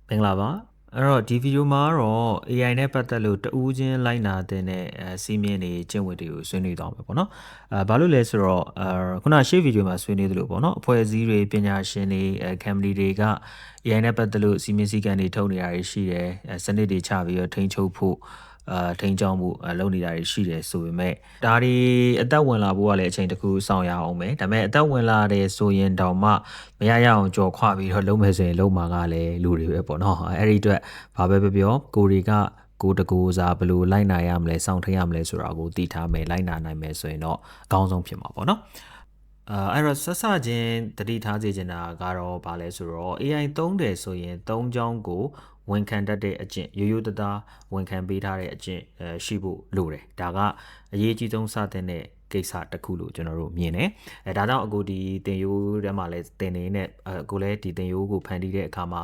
မင်္ဂလာပါအဲ့တော့ဒီဗီဒီယိုမှာတော့ AI နဲ့ပတ်သက်လို့တဦးချင်းလိုက်နာတဲ့စီးမြင်တွေကျင့်ဝတ်တွေကိုဆွေးနွေးသွားမယ်ပေါ့နော်ဘာလို့လဲဆိုတော့ခုနရှေ့ဗီဒီယိုမှာဆွေးနွေးသလိုပေါ့နော်အဖွဲ့အစည်းတွေပညာရှင်တွေcompany တွေက AI နဲ့ပတ်သက်လို့စီးမြင်စည်းကမ်းတွေထုတ်နေတာတွေရှိတယ်စနစ်တွေချပြီးတော့ထိန်းချုပ်ဖို့ထိန်းကျောင်းမှုလုပ်နေတာတွေရှိတယ်ဆိုပေမဲ့ဒါတွေအသက်ဝင်လာဖို့ကလည်းအချိန်တစ်ခုစောင့်ရအောင်ပဲဒါပေမဲ့အသက်ဝင်လာတယ်ဆိုရင်တောင်မှမရရအောင်ကြော်ခွပြီးတော့လုံးမယ်ဆိုရင်လုံးမှာကလည်းလူတွေပဲပေါ့နော်အဲ့ဒီအတွက်ဘာပဲပြောကိုတွေကကိုတကူစားဘယ်လိုလိုက်နိုင်ရမလဲစောင့်ထိန်ရမလဲဆိုတာကိုသိထားမယ်လိုက်နာနိုင်မယ်ဆိုရင်တော့အကောင်းဆုံးဖြစ်မှာပေါ့နော်အဲ့တော့ဆက်စချင်းတတိထားစေချင်တာကတော့ဗာလဲဆိုတော့ AI သုံးတယ်ဆိုရင်သုံးချောင်းကိုဝန်ခံတတ်တဲ့အကျင့်ရိုးရိုးသားသားဝန်ခံပေးထားတဲ့အကျင့်ရှိဖို့လိုတယ်ဒါကအရေးကြီးဆုံးစတဲ့ကိစ္စတစ်ခုလို့ကျွန်တော်တို့မြင်တယ်ဒါကြောင့်အခုဒီတင်ရိုးထဲမှာလည်းတင်နေနဲ့ကိုလည်းဒီတင်ရိုးကိုဖန်တီးတဲ့အခါမှာ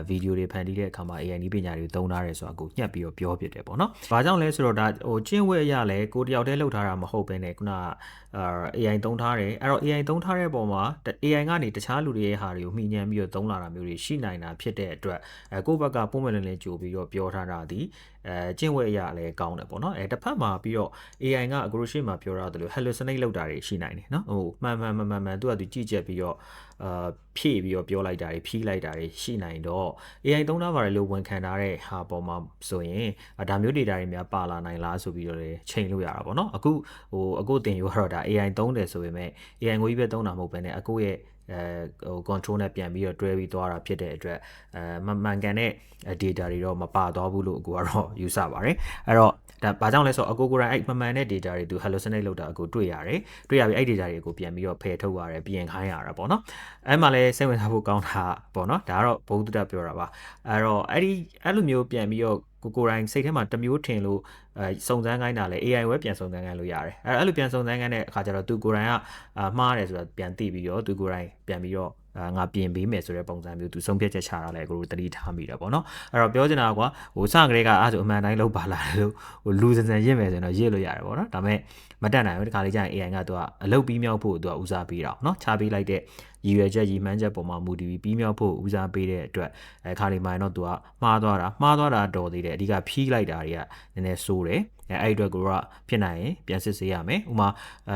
ဗီဒီယိုတွေဖန်တီးတဲ့အခါမှာ AI နည်းပညာတွေသုံးထားတယ်ဆိုတာကိုညှက်ပြီးတော့ပြောပြတယ်ပေါ့နော်။ဘာကြောင့်လဲဆိုတော့ဒါကျင့်ဝတ်အရလဲကိုတယောက်တည်းလှုပ်ထားတာမဟုတ်ဘဲနဲ့ခုနကAI သုံးထားတယ်အဲ့တော့ AI သုံးထားတဲ့ပုံမှာ AI ကနေတခြားလူတွေရဲ့ဟာတွေကိုမှီညံပြီးတော့သုံးလာတာမျိုးတွေရှိနိုင်တာဖြစ်တဲ့အတွက်ကိုယ့်ဘက်ကပုံမှန်လင်းကြိုပြီးတော့ပြောထားတာဒီကျင့်ဝတ်အရာလည်းကောင်းတယ်ပေါ့နော်တစ်ဖက်မှာပြီးတော့ AI က algorithm မှာပြောရတယ်လို့ hallucinate လုပ်တာတွေရှိနိုင်တယ်နော်ဟိုမှန်သူကသူကြည့်ချက်ပြီးတော့ဖြည့်ပြီးတော့ပြောလိုက်တာတွေဖြီးလိုက်တာတွေရှိနိုင်တော့ AI သုံးထားပါတယ်လို့ဝန်ခံထားတဲ့ဟာပေါ်မှာဆိုရင်ဒါမျိုး data တွေများပါလာနိုင်လားဆိုပြီးတော့လည်းချိန်လို့ရတာပေါ့နော်အခုတင်ယူကတော့ဒါ AI သုံးတယ်ဆိုပေမဲ့ AI ကိုကြီးပဲသုံးတာမဟုတ်ဘဲနဲ့အခုရဲ့control နဲ့ပြန်ပြီးတော့တွဲပြီးသွားတာဖြစ်တဲ့အတွက်မှန်ကန်တဲ့ data တွေတော့မပါသွားဘူးလို့ကိုကတော့ယူဆပါတယ်အဲ့တော့ဒါဘာကြောင့်လဲဆိုတော့အကိုကိုယ်တိုင်အဲ့မှန်တဲ့ data တွေသူ hallucinate လုပ်တာအကိုတွေ့ရတယ်တွေ့ရပြီးအဲ့ data တွေကိုပြန်ပြီးတော့ဖယ်ထုတ်ရတယ်ပြင်ခိုင်းရတာပေါ့နော်အဲ့မှာလည်းစိတ်ဝင်စားဖို့ကောင်းတာပေါ့နော်ဒါကတော့ဘုဒ္ဓတပြောတာပါအဲ့တော့အဲ့လိုမျိုးပြန်ပြီးတော့ကိုယ်တိုင်စိတ်ထဲမှာတစ်မျိုးထင်လို့စုံစမ်းခိုင်းတာလဲ AI ဝဲပြန်စုံစမ်းခိုင်းလို့ရတယ်အဲ့လိုပြန်စုံစမ်းခိုင်းတဲ့အခါကျတော့သူကိုယ်တိုင်ကမှားတယ်ဆိုတာပြန်သိပြီးတော့သူကိုယ်တိုင်ပြန်ပြီးတော့ငါပြင်ပေးမယ်ဆိုတဲ့ပုံစံမျိုးသူဆုံးဖြတ်ချက်ချတာလဲကိုတို့တတိထားမိတယ်ပေါ့နော်အဲ့တော့ပြောချင်တာကွာဟိုစကလေးကအဲ့ဆိုအမှန်တိုင်းလောက်ပါလာတယ်လို့ဟိုလူစံရစ်မယ်ဆိုရင်တော့ရစ်လို့ရတယ်ပေါ့နော်ဒါပေမဲ့မတက်နိုင်ဘူးဒီခါလေးကျရင် AI ကသူကအလုပ်ပြီးမြောက်ဖို့သူကဦးစားပေးတာเนาะချပေးလိုက်တဲ့ရည်ရွယ်ချက်ရည်မှန်းချက်ပေါ်မှာမူတည်ပြီးမြောက်ဖို့ဦးစားပေးတဲ့အတွက်ခါလေးမှရင်တော့သူကမှားသွားတာတော်သေးတယ်အဓိကဖြီးလိုက်တာတွေကနည်းနည်းစိုးတယ်အဲ့အတွက်ကိုကဖြစ်နိုင်ရင်ပြန်စစ်ဆေးရမယ်ဥမာ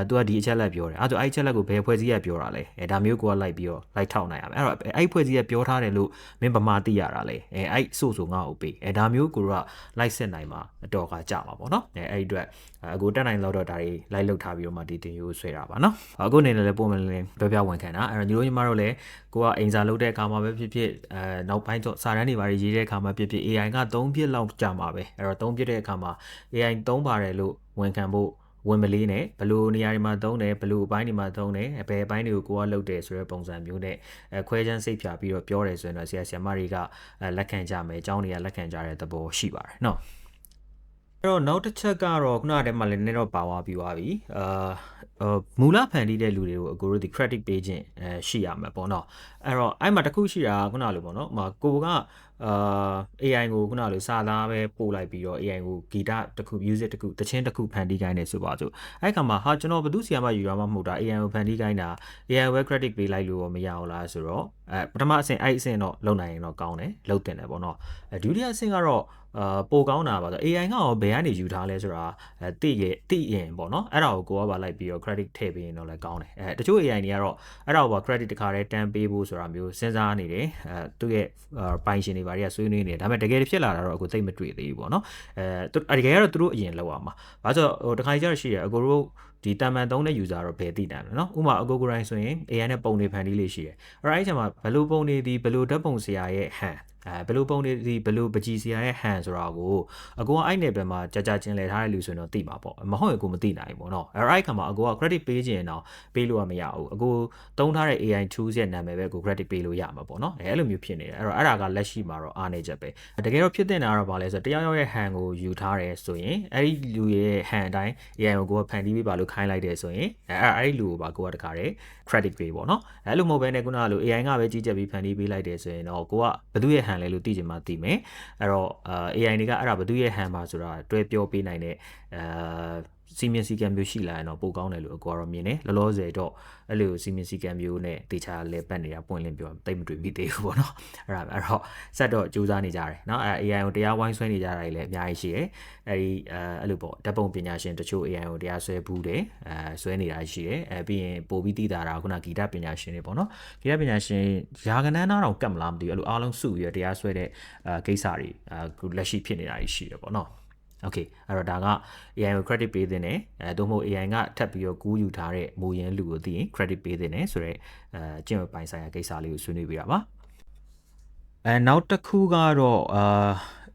သူကဒီအချက်လက်ပြောတယ်အဲ့ဆိုအဲ့အချက်လက်ကိုဘယ်ဖွဲ့စည်းရပြောတာလဲဒါမျိုးကိုကလိုက်ပြီးတော့လိုက်ထောက်နိုင်ရမယ်အဲ့တော့အဲ့ဖွဲ့စည်းရပြောထားတယ်လို့မင်းဗမာသိရတာလဲအဲ့ဆိုငါ့ကိုပေးဒါမျိုးကိုကလိုက်စစ်နိုင်မှာအတော်ကကြာမှာပေါ့နော်အဲ့အတွက်အခုတက်နိုင်တော့ဒါတွေလိုက်လောက်ထားပြီးတော့မှဒီတင်ရိုးဆွဲတာပါနော်အခုအနေနဲ့လည်းပုံမှန်လည်းပြောဝန်ခံတာအဲ့တော့ညီတို့ညီမတို့လည်းကိုကအိမ်စာလုပ်တဲ့အခါမှာပဲဖြစ်နောက်ပိုင်းတော့စာတန်းတွေပါရေးတဲ့အခါမှာဖြစ် AI က3ပြစ်လောက်ကြာမှာပဲအဲ့တော့3ပြစ်တဲ့အခါမှာ AI 3ပါတယ်လို့ဝန်ခံဖို့ဝင်မလေးနဲ့ဘယ်လိုနေရာတွေမှာသုံးတယ်ဘယ်လိုအပိုင်းတွေမှာသုံးတယ်ဘယ်အပိုင်းတွေကိုကိုကလုပ်တယ်ဆိုတဲ့ပုံစံမျိုးနဲ့ခွဲချမ်းစိတ်ဖြာပြီးတော့ပြောတယ်ဆိုရင်တော့ဆရာမတွေကလက်ခံကြမယ်အကြောင်းတွေကလက်ခံကြတဲ့သဘောရှိပါတယ်เนาะအဲ့တော့နောက်တစ်ချက်ကတော့ခုနကတည်းကလည်းနည်းတော့ပါသွားပြီးသွားပြီမူလဖန်တီးတဲ့လူတွေကိုအကိုတို့ဒီ credit ပေးခြင်းရှိရမှာပေါ့နော်အဲ့တော့အဲ့မှာတစ်ခုရှိတာခုနလိုပေါ့နော်ကိုကAI ကိုခုနလိုစာသားပဲပို့လိုက်ပြီးတော့ AI ကိုဂီတတစ်ခု music တစ်ခုတခြင်းတစ်ခုဖန်တီးခိုင်းတယ်ဆိုပါစို့အဲ့ခါမှာဟာကျွန်တော်ဘယ်သူစီမှာယူရမှာမဟုတ်တာ AI ကိုဖန်တီးခိုင်းတာ AI ဝဲ credit ပေးလိုက်လို့မရအောင်လားဆိုတော့ပထမအဆင့်အဲ့အဆင့်တော့လုံနိုင်ရင်တော့ကောင်းတယ်လုံတင်တယ်ပေါ့နော်ဒုတိယအဆင့်ကတော့ပိုကောင်းတာပါဆို AI ကရောဘယ်ကနေယူထားလဲဆိုတာသိရင်ပေါ့နော်အဲ့ဒါကိုကပါလိုက်ပြီးတော့ credit ထည့်ပေးရင်တော့လည်းကောင်းတယ်တချို့ AI တွေကတော့အဲ့ဒါကိုပါ credit တခါတည်းတန်းပေးဖို့ဆိုတာမျိုးစဉ်းစားနေတယ်သူ့ရဲ့ပိုင်ရှင်တွေဘာတွေကဆွေးနွေးနေတယ်ဒါပေမဲ့တကယ်ဖြစ်လာတာတော့အခုသိမတွေ့သေးဘူးပေါ့နော်တကယ်ကတော့သူတို့အရင်လောက်အောင်ပါဘာလို့ဟိုတခါကြီးကျတော့ရှိတယ်အကိုတို့ဒီတာမန်သုံးတဲ့ user တော့ဘယ်သိနိုင်လဲเนาะဥပမာအကိုကိုယ်တိုင်ဆိုရင် AI နဲ့ပုံတွေဖန်တီးလေးရှိတယ်အဲ့ဒါအဲ့ချိန်မှာဘယ်လိုပုံတွေဒီဘယ်လိုဓာတ်ပုံဆရာရဲ့ဟန်ဘယ်လိုပုံတွေဒီဘယ်လိုပကြီးဆရာရဲ့ဟန်ဆိုတာကိုအကိုကအဲ့နယ်ပယ်မှာကြာကျင်လည်ထားတဲ့လူဆိုရင်တော့သိမှာပေါ့မဟုတ်ရင်ကိုမသိနိုင်ဘူးပေါ့နော်အဲ့ခါမှာအကိုက credit ပေးခြင်းတော့ပေးလို့မရဘူးအကိုသုံးထားတဲ့ AI tools ရဲ့နာမည်ပဲကို credit ပေးလို့ရမှာပေါ့နော်အဲ့လိုမျိုးဖြစ်နေတယ်အဲ့ဒါကလက်ရှိမှာတော့အားနေချက်ပဲတကယ်တော့ဖြစ်တဲ့နေတာတော့ဗာလဲဆိုတော့တယောက်ရဲ့ဟန်ကိုယူထားတယ်ဆိုရင်အဲ့ဒီလူရဲ့ဟန်အတိုင်း AI ကိုဖန်တီးပေးပါလို့ခိုင်းလိုက်တယ်ဆိုရင်အဲ့ဒီလူကိုပါကိုကတခါတည်း credit ပေးပေါ့နော်အဲ့လိုမဟုတ်ဘဲနဲ့ခုနကလို AI ကပဲကြီးကြပ်ပြီးဖန်တီးပေးလိုက်တယ်ဆိုရင်တော့ကိုကဘယ်သူရဲ့ဟန်လဲလို့သိချင်မှသိမယ်အဲ့တော့AI တွေကအဲ့ဒါဘယ်သူရဲ့ဟန်ပါဆိုတာတွဲပြောပေးနိုင်တဲ့ စီမင်းစီကံမျိုးရှိလာရင်တော့ပိုကောင်းတယ်လို့အကွာတော့မြင်တယ်လောလောဆယ်တော့အဲ့လိုစီမင်းစီကံမျိုးနဲ့တေချာလဲပတ်နေတာပွင့်လင်းပြောတိတ်မတွေ့မိသေးဘူးပေါ့နော်အဲ့တော့ဆက်တော့ကြိုးစားနေကြတယ်နော်AI ကိုတရားဝိုင်းဆွဲနေကြတာတွေလည်းအများကြီးရှိတယ်အဲ့လိုပေါ့ဓာတ်ပုံပညာရှင်တချို့ AI ကိုတရားဆွဲဘူးတယ်ဆွဲနေတာရှိတယ်ပြီးရင်ပို့ပြီးသိတာတာခုနဂီတပညာရှင်တွေပေါ့နော်ဂီတပညာရှင်ရာကနန်းတော့ကတ်မလားမသိဘူးအဲ့လိုအားလုံးစုပြီးတော့တရားဆွဲတဲ့ကိစ္စတွေလက်ရှိဖြစ်နေတာရှိတယ်ပေါ့နော်Okay အဲ့တော့ဒါက AI ကို credit ပေးတဲ့နဲ့သို့မဟုတ် AI ကထပ်ပြီးတော့ကူးယူထားတဲ့မူရင်းလူကိုသိရင် credit ပေးတဲ့နဲ့ဆိုတော့ကျင့်ဝတ်ပိုင်းဆိုင်ရာကိစ္စလေးကိုဆွေးနွေးပြတာပါနောက်တစ်ခုကတော့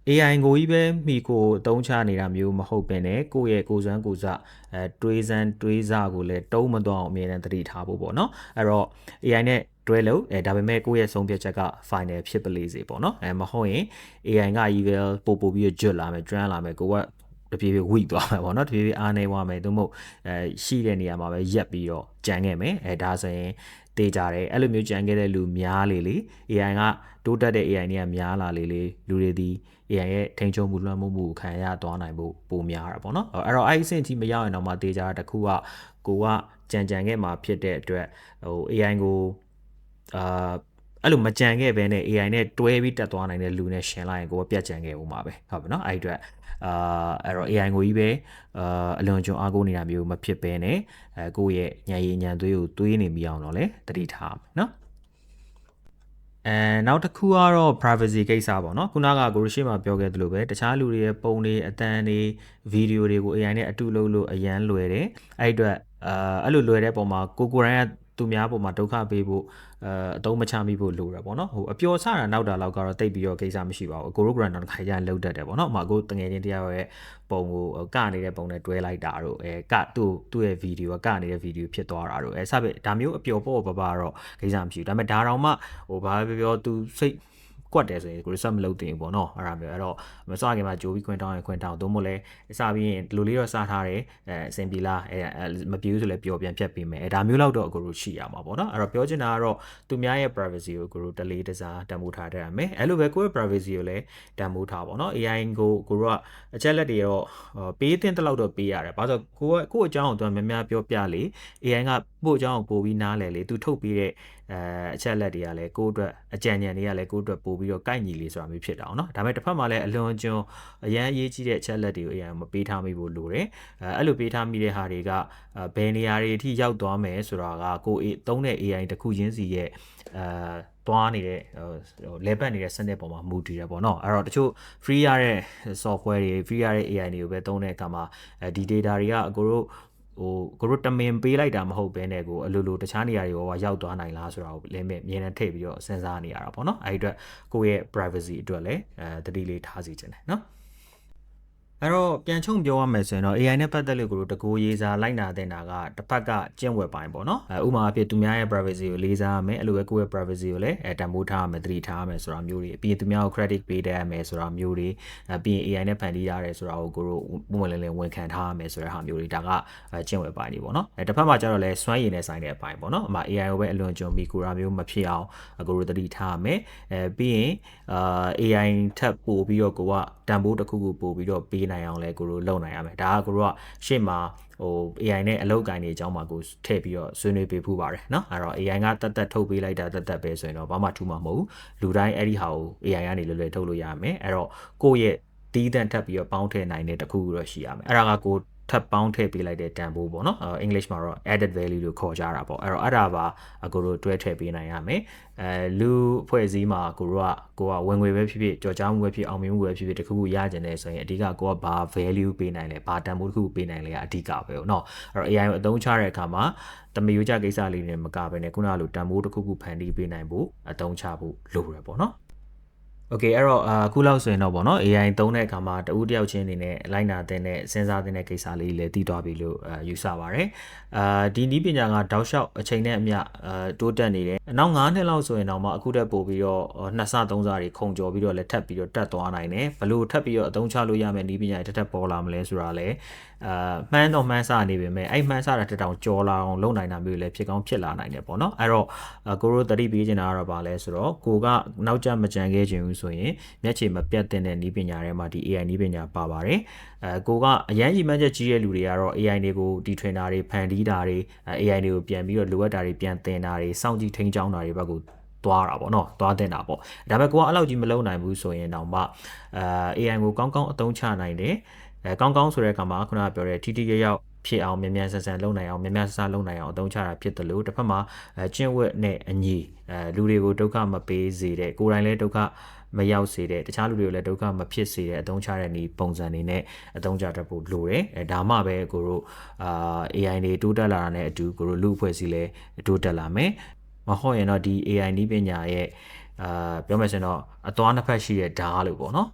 AI ကိုကြီးပဲမိကိုအသုံးချနေတာမျိုးမဟုတ်ပင်နဲ့ကိုယ့်ရဲ့ကိုယ်စွမ်းကိုယ်စတွေးစမ်းတွေးစားကိုလည်းတုံးမတော့အောင်အမြဲတမ်းသတိထားဖို့ပေါ့နော်အဲ့တော့ AI နဲ့တွဲလို့ဒါပေမဲ့ကိုယ့်ရဲ့ဆုံးဖြတ်ချက်က final ဖြစ်ပလေစေပေါ့နော်မဟုတ်ရင် AI ကကြီးပဲပို့ပြီးကျွတ်လာမယ် trend လာမယ်ကိုကတပြေးပြေးဝိသွားမယ်ပေါ့နော်တပြေးပြေးအားနေသွားမယ်သို့မဟုတ်ရှိတဲ့နေရာမှာပဲရက်ပြီးတော့ကြံခဲ့မယ်ဒါဆိုရင်တေးကြတယ်အဲ့လိုမျိုးကြံခဲ့တဲ့လူများလေ AI ကတိုးတက်တဲ့ AI တွေကများလာလေလူတွေဒီ AI ရဲ့ထိန်းချုပ်မှုလွှမ်းမိုးမှုခံရသွားနိုင်ဖို့ပိုများတာပေါ့နော်အဲ့တော့အဲ့ဒီအဆင့်ကြီးမရောက်ရင်တော့မှတေးကြတာတခုကကိုကကြံခဲ့မှာဖြစ်တဲ့အတွက်AI ကိုအဲ့လိုမကြံခဲ့ဘဲနဲ့ AI နဲ့တွဲပြီးတက်သွားနိုင်တဲ့လူနဲ့ရှင်လိုက်ရင်ကိုကပြတ်ကြံခဲ့ဦးမှာပဲဟုတ်ပြီနော်အဲ့အတွက်အဲ့တော့ AI ကိုကြီးပဲအလွန်ကျွံအားကိုးနေတာမျိုးမဖြစ်ဘဲနဲ့ကိုယ့်ရဲ့ညံရည်ညံသွေးကိုတွေးနေမိအောင်တော့လဲတတိထားမယ်နော်နောက်တစ်ခုကတော့ privacy ကိစ္စပေါ့နော်ခုနကကိုရရှိမှာပြောခဲ့သလိုပဲတခြားလူတွေရဲ့ပုံတွေအတန်းတွေဗီဒီယိုတွေကို AI နဲ့အတူလုပ်လို့အရန်လွယ်တယ်အဲ့အတွက်အဲ့လိုလွယ်တဲ့ပုံမှာကိုယ်တိုင်ကသူများပုံမှာဒုက္ခပေးဖို့အသုံးမချမိဖို့လိုရပေါ့နော်ဟိုအပျော်ဆတာနောက်တာလောက်ကတော့တိတ်ပြီးတော့ကိစ္စမရှိပါဘူးကိုရိုဂရန်တော့ခါရန်လောက်တတ်တယ်ပေါ့နော်ဥမာကိုတငယ်ချင်းတရားရဲ့ပုံကိုကနေတဲ့ပုံနဲ့တွဲလိုက်တာတို့သူ့ရဲ့ဗီဒီယိုကနေတဲ့ဗီဒီယိုဖြစ်သွားတာတို့စပဲဒါမျိုးအပျော်ပေါ့ပပတော့ကိစ္စမရှိဘူးဒါပေမဲ့ဒါတောင်မှဟိုဘာပြောသူစိတ်ကွက်တယ်ဆိုရင်ကိုစက်မလုပ်တင်ဘူးပေါ့နော်အဲ့ဒါမျိုးအဲ့တော့မစခင်မှာကြိုးပြီးခွင့်တောင်းရင်ခွင့်တောင်းသို့မဟုတ်လဲစပြီးရင်ဒီလိုလေးတော့စားထားတယ်အဆင်ပြေလားမပြေဘူးဆိုလဲပျော်ပြန်ဖြတ်ပေးမယ်ဒါမျိုးလောက်တော့ကိုတို့ရှိရမှာပေါ့နော်အဲ့တော့ပြောချင်တာကတော့သူများရဲ့ privacy ကိုကိုတို့တလေးတစားတန်ဖိုးထားတတ်ရမယ်အဲ့လိုပဲကိုယ့်ရဲ့ privacy ကိုလည်းတန်ဖိုးထားပေါ့နော် AI ကိုတို့ကအချက်လက်တွေတော့ပေးတဲ့တလောက်တော့ပေးရတယ်ဘာလို့ကိုယ့်အကြောင်းကိုသူကများများပြောပြလေ AI ကပို့အကြောင်းကိုပို့ပြီးနားလဲလေသူထုတ်ပေးတဲ့အချက်လက်တွေကလည်းကိုယ့်အတွက်အကြံဉာဏ်တွေကလည်းကိုယ့်အတွက်ပို့ပြီးတော့ကိုက်ညီလေဆိုတာမျိုးဖြစ်တာအောင်နော်ဒါပေမဲ့တစ်ဖက်မှာလည်းအလွန်ကျွံအရန်အရေးကြီးတဲ့အချက်လက်တွေကို AI မပေးထားမိဖို့လိုတယ်အဲ့လိုပေးထားမိတဲ့ဟာတွေကဘယ်နေရာတွေအထိရောက်သွားမယ်ဆိုတာကကိုသုံးတဲ့ AI တစ်ခုချင်းစီရဲ့သွားနေတဲ့လဲပတ်နေတဲ့စနစ်ပေါ်မှာမူတည်ရပေါ့နော်အဲ့တော့တချို့ free ရတဲ့ software တွေ free ရတဲ့ AI တွေကိုပဲသုံးတဲ့အခါမှာဒီ data တွေကအကိုတို့တမင်ပေးလိုက်တာမဟုတ်ဘဲနဲ့ကိုအလိုလိုတခြားနေရာတွေရောရောက်သွားနိုင်လားဆိုတာကိုလည်းမြင်နေထိပ်ပြီးတော့စဉ်းစားနေရတာပေါ့နော်အဲ့ဒီအတွက်ကိုယ့်ရဲ့ privacy အတွက်လည်းတတိလေးထားစီခြင်းတယ်နော်အဲ့တော့ပြန်ချုံပြောရမယ်ဆိုရင်တော့ AI နဲ့ပတ်သက်လို့ကိုတို့တကူရေးစားလိုက်နာတဲ့နာကတစ်ဖက်ကကျင့်ဝတ်ပိုင်းပေါ့နော်ဥပမာအဖြစ်သူများရဲ့ privacy ကိုလေးစားရမယ်အဲ့လိုပဲကိုယ့်ရဲ့ privacy ကိုလည်းတန်ဖိုးထားရမယ်သတိထားရမယ်ဆိုတာမျိုးတွေအပြင်သူများကို credit ပေးတတ်ရမယ်ဆိုတာမျိုးတွေပြီးရင် AI နဲ့ဖန်တီးရတယ်ဆိုတာကိုကိုတို့ပုံမှန်လည်းဝန်ခံထားရမယ်ဆိုတဲ့ဟာမျိုးတွေဒါကကျင့်ဝတ်ပိုင်းတွေပေါ့နော်တစ်ဖက်မှာကျတော့လည်းစွမ်းရည်နဲ့ဆိုင်တဲ့အပိုင်းပေါ့နော်ဥပမာ AI ကိုပဲအလွန်ကျွံပြီးကိုရာမျိုးမဖြစ်အောင်ကိုတို့သတိထားရမယ်ပြီးရင်AI ထပ်ပို့ပြီးတော့ကိုကတန်ဖိုးတစ်ခုခုပို့ပြီးတော့ပေးနိုင်အောင်လဲကိုတို့လုပ်နိုင်ရမယ်ဒါကကိုတို့ကရှေ့မှာAI နဲ့အလုပ်ကိုင်နေအကြောင်းမှာကိုထည့်ပြီးတော့ဆွေးနွေးပေးဖို့ပါတယ်เนาะအဲ့တော့ AI ကတတ်ထုတ်ပေးလိုက်တာတတ်ပဲဆိုရင်တော့ဘာမှထူးမှာမဟုတ်ဘူးလူတိုင်းအဲ့ဒီဟာကို AI ကနေလွယ်လွယ်ထုတ်လို့ရမယ်အဲ့တော့ကိုယ့်ရဲ့တီးတန့်ထပ်ပြီးတော့ပေါင်းထည့်နိုင်တဲ့တစ်ခုတော့ရှိရမယ်အဲ့ဒါကကိုထပ်ပေါင်းထည့်ပေးလိုက်တဲ့တန်ဖိုးပေါ့နော်English မှာတော့ added value လို့ခေါ်ကြတာပေါ့အဲ့တော့အဲ့ဒါပါကိုတို့တွဲထည့်ပေးနိုင်ရမယ်လူအဖွဲ့အစည်းမှာကိုကဝင်ငွေပဲဖြစ်ဖြစ်ကြော်ကြားမှုပဲဖြစ်အောင်မြင်မှုပဲဖြစ်ဖြစ်တခုခုရကြတယ်ဆိုရင်အဓိကကိုကဘာ value ပေးနိုင်လဲဘာတန်ဖိုးတစ်ခုပေးနိုင်လဲအဓိကပဲเนาะအဲ့တော့ AI ကိုအသုံးချတဲ့အခါမှာတမယိုးကြကိစ္စလေးတွေမကဘဲနဲ့ခုနကလိုတန်ဖိုးတစ်ခုခုဖန်တီးပေးနိုင်ဖို့အသုံးချဖို့လိုရပေါ့เนาะOkay အဲ့တော့အခုလောက်ဆိုရင်တော့ဗောနော် AI သုံးတဲ့အခါမှာတဦးတယောက်ချင်းအနေနဲ့လိုက်နာတဲ့စဉ်းစားတဲ့ကိစ္စလေးလည်းတည်သွားပြီလို့ယူဆပါတယ်ဒီနည်းပညာကတောက်လျှောက်အချိန်နဲ့အမျှတိုးတက်နေတယ်နောက်9နှစ်လောက်ဆိုရင်တော့မှအခုတက်ပို့ပြီးတော့2ဆ3ဆတွေခုံကျော်ပြီးတော့လည်းထပ်ပြီးတော့တက်သွားနိုင်တယ်ဘလို့ထပ်ပြီးတော့အသုံးချလို့ရမယ့်နည်းပညာတွေထပ်ပေါ်လာမလဲဆိုတာလည်းမှန်းတော့မှန်းဆနေပေမဲ့အဲ့မှန်းဆတာတက်တောင်ကြော်လာအောင်လုပ်နိုင်တာမျိုးလည်းဖြစ်ကောင်းဖြစ်လာနိုင်တယ်ပေါ့နော်အဲ့တော့ကိုရိုသတိပေးချင်တာကတော့ဗာလဲဆိုတော့ကိုကနောက်ကျမကြံခဲ့ခြင်းဘူး ဆိုရင်မျက်ခြေမပြတ်တဲ့နီးပညာထဲမှာဒီ AI နီးပညာပါပါတယ်ကိုကအရန်ကြီးမှန်းချက်ကြီးတဲ့လူတွေကတော့ AI တွေကိုတီထွင်တာတွေဖန်တီးတာတွေ AI တွေကိုပြန်ပြီးတော့လိုအပ်တာတွေပြန်သင်တာတွေစောင့်ကြည့်ထိန်းကျောင်းတာတွေဘက်ကိုသွားတာပေါ့နော်သွားတင်တာပေါ့ဒါပေမဲ့ကိုကအဲ့လောက်ကြီးမလုပ်နိုင်ဘူးဆိုရင်တော့မှAI ကိုကောင်းကောင်းအသုံးချနိုင်တယ်ကောင်းကောင်းဆိုတဲ့အခါမှာခုနကပြောတဲ့ထိထိရောက်ဖြစ်အောင်မြန်မြန်ဆန်ဆန်လုပ်နိုင်အောင်မြန်မြန်ဆန်ဆန်လုပ်နိုင်အောင်အသုံးချတာဖြစ်တယ်လို့တစ်ဖက်မှာကျင့်ဝတ်နဲ့အညီလူတွေကိုဒုက္ခမပေးစေတဲ့ကိုယ်တိုင်လည်းဒုက္ခမရောက်စေတဲ့တခြားလူတွေကိုလည်းဒုက္ခမဖြစ်စေတဲ့အသုံးချတဲ့ဤပုံစံတွေနဲ့အသုံးချတတ်ဖို့လိုတယ်ဒါမှပဲကိုတို့AI တွေတိုးတက်လာတာနဲ့အတူကိုတို့လူအဖွဲ့အစည်းလည်းတိုးတက်လာမယ်မဟုတ်ရင်တော့ဒီ AI နည်းပညာရဲ့ပြောမယ်ဆိုရင်တော့အသွားနှစ်ဖက်ရှိတဲ့ဓာတ်လို့ပေါ့နော်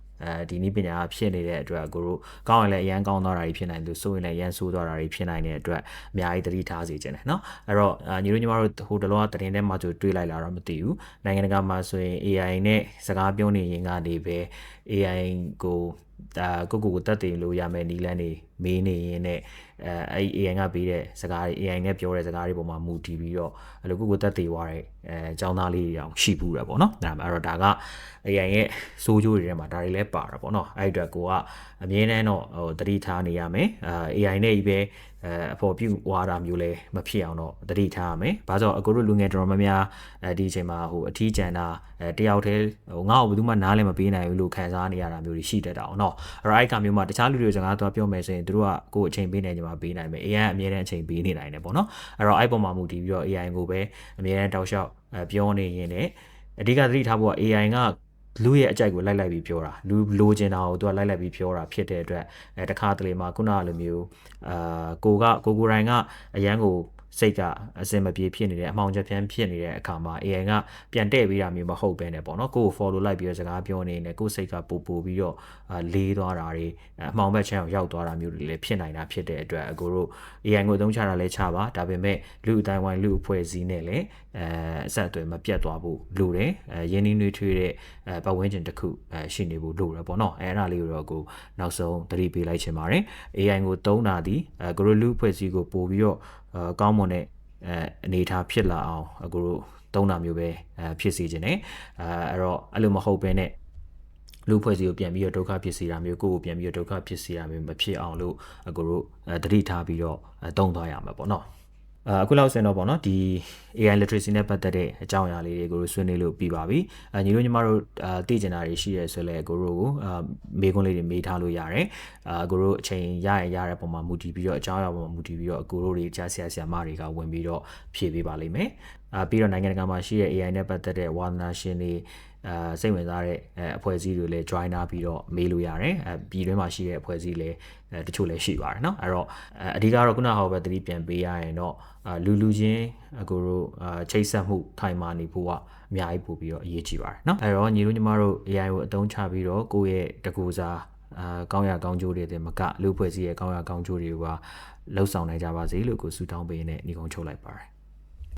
ဒီနည်းပညာဖြစ်နေတဲ့အတွက်ကိုတို့ကောင်းရင်လည်းအရန်ကောင်းသွားတာတွေဖြစ်နိုင်လို့ဆိုရင်လည်းရန်ဆိုးသွားတာတွေဖြစ်နိုင်တဲ့အတွက်အများကြီးသတိထားစေချင်တယ်เนาะအဲ့တော့ညီတို့ညီမတို့ဟိုတလောကတင်ထဲမှာဆိုတွေးလိုက်လာတော့မသိဘူးနိုင်ငံတကာမှာဆိုရင် AI နဲ့စကားပြောနေရင်ကနေပဲ AI ကိုကိုတက်တင်လို့ရမယ်နီလန်းနေမေးနေရင်နဲ့အဲ့ AI ကပေးတဲ့စကားတွေ AI နဲ့ပြောတဲ့စကားတွေပေါ်မှာမူတည်ပြီးတော့အဲ့လိုကိုတက်တင်သွားတဲ့အကြောင်းသားလေးတွေအောင်ရှိဘူးရပေါ့နော်ဒါအဲ့တော့ဒါက AI ရဲ့စိုးကျိုးတွေထဲမှာဒါတွေလည်းပါတာပေါ့နော်အဲ့အတွက်ကိုကအမြဲတမ်းတော့သတိထားနေရမယ်AI နဲ့ကြီးပဲအဖို့ပြုဝါတာမျိုးလဲမဖြစ်အောင်တော့သတိထားရမယ်။ဘာလို့အကိုတို့လူငယ်တော်များများဒီအချိန်မှာဟိုအထီးကျန်တာတယောက်တည်းဟိုငါ့ကိုဘယ်သူမှနားလည်းမပေးနိုင်ဘူးလို့ခံစားနေရတာမျိုးတွေရှိတတ်တာအောင်เนาะအဲ့တော့အဲ့ကမျိုးမှာတခြားလူတွေစကားသွားပြောမယ်ဆိုရင်တို့ကကိုယ်အချိန်ပေးနိုင်ကြမှာပေးနိုင်မယ် AI ကအမြဲတမ်းအချိန်ပေးနေနိုင်တယ်ပေါ့နော်အဲ့တော့အဲ့ပုံမှာမူတည်ပြီးတော့ AI ကိုပဲအမြဲတမ်းတောက်လျှောက်ပြောနေရင်လည်းအဓိကသတိထားဖို့က AI ကလူရဲ့အကြိုက်ကိုလိုက်ပြီးပြောတာလူလိုချင်တာကိုသူကလိုက်ပြီးပြောတာဖြစ်တဲ့အတွက်တခါတလေမှာခုနလိုမျိုးကိုရိုင်းကအရန်ကိုစိတ်ကအစင်မပြေဖြစ်နေတယ်အမှောင်ချက်ဖြန်းဖြစ်နေတဲ့အခါမှာ AI ကပြန်တဲ့ပေးတာမျိုးမဟုတ်ဘဲနဲ့ပေါ့နော်ကိုကို follow လိုက်ပြီးတော့စကားပြောနေတယ်ကိုစိတ်ကပို့ပြီးတော့လေးသွားတာတွေအမှောင်ဘက်ချမ်းအောင်ရောက်သွားတာမျိုးတွေလည်းဖြစ်နိုင်တာဖြစ်တဲ့အတွက်အကိုတို့ AI ကိုအသုံးချတာလည်းချပါဒါပေမဲ့လူအတိုင်းဝိုင်းလူအဖွဲ့အစည်းနဲ့လည်းအဆက်အသွယ်မပြတ်သွားဖို့လိုတယ်ရင်းနှီးနှွေးထွေးတဲ့ပတ်ဝန်းကျင်တစ်ခုရှိနေဖို့လိုတယ်ပေါ့နော်အဲ့ဒါလေးကိုတော့ကိုနောက်ဆုံးသတိပေးလိုက်ချင်ပါတယ် AI ကိုသုံးတာဒီကိုတို့လူအဖွဲ့အစည်းကိုပို့ပြီးတော့ကောင်းမွန်တဲ့အနေအထားဖြစ်လာအောင်ကိုတို့သုံးတာမျိုးပဲဖြစ်စေခြင်း ਨੇ အဲ့တော့အဲ့လိုမဟုတ်ဘဲနဲ့လူဖွဲ့စည်းကိုပြန်ပြီးတော့ဒုက္ခဖြစ်စေတာမျိုးကိုပြန်ပြီးတော့ဒုက္ခဖြစ်စေတာမျိုးမဖြစ်အောင်လို့ကိုတို့သတိထားပြီးတော့သုံးသွားရမှာပေါ့နော်အခုလောက်ဆိုရင်တော့ပေါ့နော်ဒီ AI literacy နဲ့ပတ်သက်တဲ့အကြောင်းအရာလေးတွေကိုဆွေးနွေးလို့ပြီးပါပြီညီတို့ညီမတို့သိကျင်တာတွေရှိရဲဆိုလဲကိုတို့ကိုမေးခွန်းလေးတွေမေးထားလို့ရတယ်ကိုတို့အချိန်ရတဲ့ပုံမှာမူတည်ပြီးတော့အကြောင်းအရာပေါ်မှာမူတည်ပြီးတော့ကိုတို့တွေကြားဆရာမတွေကဝင်ပြီးတော့ဖြည့်ပေးပါလိမ့်မယ်ပြီးတော့နိုင်ငံတကာမှာရှိတဲ့ AI နဲ့ပတ်သက်တဲ့ဝါသနာရှင်တွေစိတ်ဝင်စားတဲ့အဖွဲ့အစည်းတွေလည်း join လာပြီးတော့မေးလို့ရတယ်ပြည်တွင်းမှာရှိတဲ့အဖွဲ့အစည်းလည်းတချို့လည်းရှိပါတယ်เนาะအဲ့တော့အဓိကတော့ခုနကဟောပဲသတိပြန်ပေးရရင်တော့လူချင်းကိုတို့ချိတ်ဆက်မှုခိုင်မာနေဖို့ကအများကြီးပို့ပြီးတော့အရေးကြီးပါတယ်เนาะအဲ့တော့ညီတို့ညီမတို့ AI ကိုအသုံးချပြီးတော့ကိုယ့်ရဲ့တကူစားကောင်းရကောင်းကျိုးတွေတင်မကလူဖွဲ့စည်းရဲ့ကောင်းရကောင်းကျိုးတွေကလှုပ်ဆောင်နိုင်ကြပါစေလို့ကိုဆုတောင်းပေးနေညီကုန်းချုပ်လိုက်ပါတယ်